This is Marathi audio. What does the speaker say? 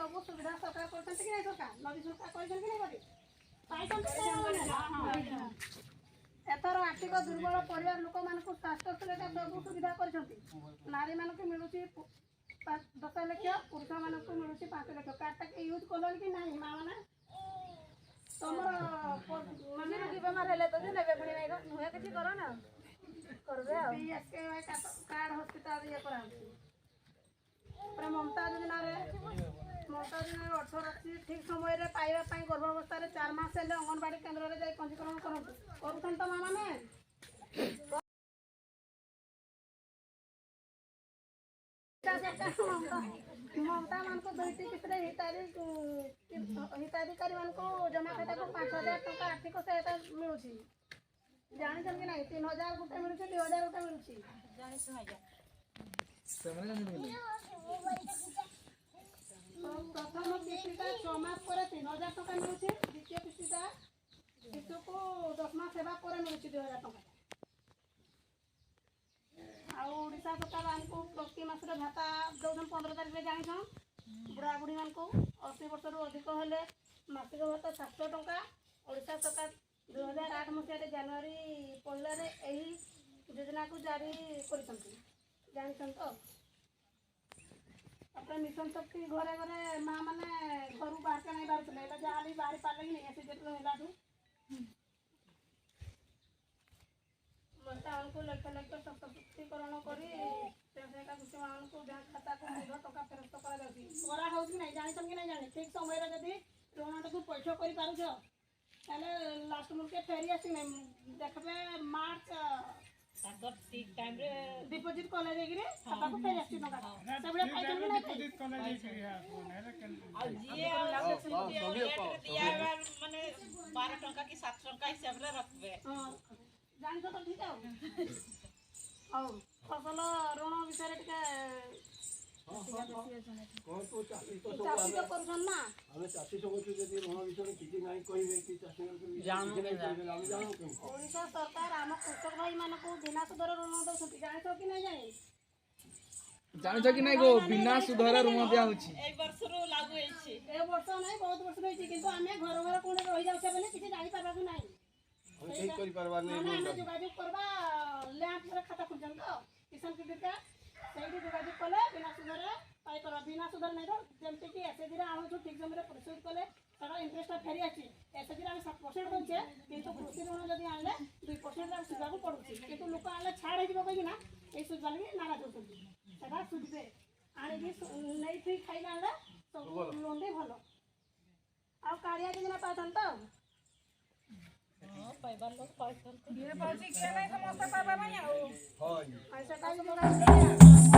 सब सुविधा सरकार करछन कि नहीं सरकार नदी सरकार करछन कि नहीं करी पाइछन एथर आर्थिक दुर्बल परिवार लोक मानक स्वास्थ्य सुविधा सब सुविधा करछन नारी मानक मिलुची 10 लाख पुरुष मानक मिलुची 5 लाख कार्ड तक यूज करलन कि नहीं मां माने तमर माने बीमार हेले तो नेबे पुणी नहीं नुहे किछि करो ना करबे आ बीएसके कार्ड हॉस्पिटल ये करा पर ममता योजना रे 18 रखी ठीक समय रे पाइबा पई गर्भावस्था रे 4 मास हेले अंगनवाड़ी केंद्र रे जाई पंजीकरण करंतु करूथन तो मामा ने ममता मान को दुईटी कितने हिताधिकारी मान को जमा खाता को 5000 टका आर्थिक सहायता मिलुची जानि छन कि नहीं 3000 गुटे मिलुची 2000 गुटे मिलुची जानि सुहाइया प्रथम किस्तीटा 6 मास पर 3000 टका मिलुची द्वितीय किस्तीटा शिशु को 10 मास सेवा पर मिलुची 2000 टका आ ओडिशा सरकार हमको प्रति मास रे भाता दौन 15 तारिख रे जानि छन बुढ़ा बुढ़ी मान को 80 वर्ष रु अधिक हेले मासिक भाता 700 टका ओडिशा सरकार 2008 मसीह जनवरी पहला रे एही योजना को जारी करिसंती जानि छन तो अपने मिशन शक्ति घरे घरे मां माने घर बाहर के नहीं बाहर चले जहाँ बाहर पाले कि नहीं ऐसे जेट रहला तू मनता उनको लक्ष्य सशक्तिकरण करी का कुछ उनको बैंक खाता को 100 टका फेरस्त करा जाउची करा हो कि नहीं जानि कि नहीं जानि ठीक समय रे यदि ऋण को पैसा करि पारु छ ताले लास्ट मुके फेरी आसी नहीं देखबे मार्च ताकर ठीक टाइम रे डिपॉजिट कले जे गिरे खाता को फेरी आसी टका सबले फाइनल नहीं डिपॉजिट कले जे गिरे आ जीए दिया माने 12 टका की 7 टका हिसाब रे रखबे हां जानि तो ठीक है औ फसल ऋण विषय टिके कोन तो चासी तो करछन ना हमें चासी सब के जदी ऋण विषय किछि नहीं कहिबे कि चासी जानो ओडिशा सरकार हम कृषक भाई मान को बिना सुधर ऋण दउछथि जानि तो कि नहीं जानि कि नहीं गो बिना सुधर ऋण दिया होछि ए वर्ष रो लागू होइछि ए वर्ष नहीं बहुत वर्ष होइछि किंतु हमें घर घर कोन रहि जाउछे बले किछि जानि पाबा कि नहीं ठीक करि परबा नहीं हम जोगाजोग करबा लैंप रे खाता खुजन तो किसान क्रेडिट कार्ड सही जोगाजोग कले बिना सुधर पाई कर बिना सुधर नहीं तो जेमते कि ऐसे दिरा आउ जो ठीक समय रे परिशोध कले तारा इंटरेस्ट फेरी आछि ऐसे दिरा हम 7% दोछे किंतु कृषि ऋण जदी आनले 2% रा सुधा को पड़ुछि किंतु लोक आले छाड़ हे जिवो कहि ना ए सुध वाली नाराज होछथि सेटा सुधबे आनी भी नहीं फ्री खाइ आनले सब लोन दे भलो आ कारिया योजना पाथन तो पाइबार लोग पाइछन ये पाउची के नहीं समस्त पाबा माया हो हां पैसा काई जोगा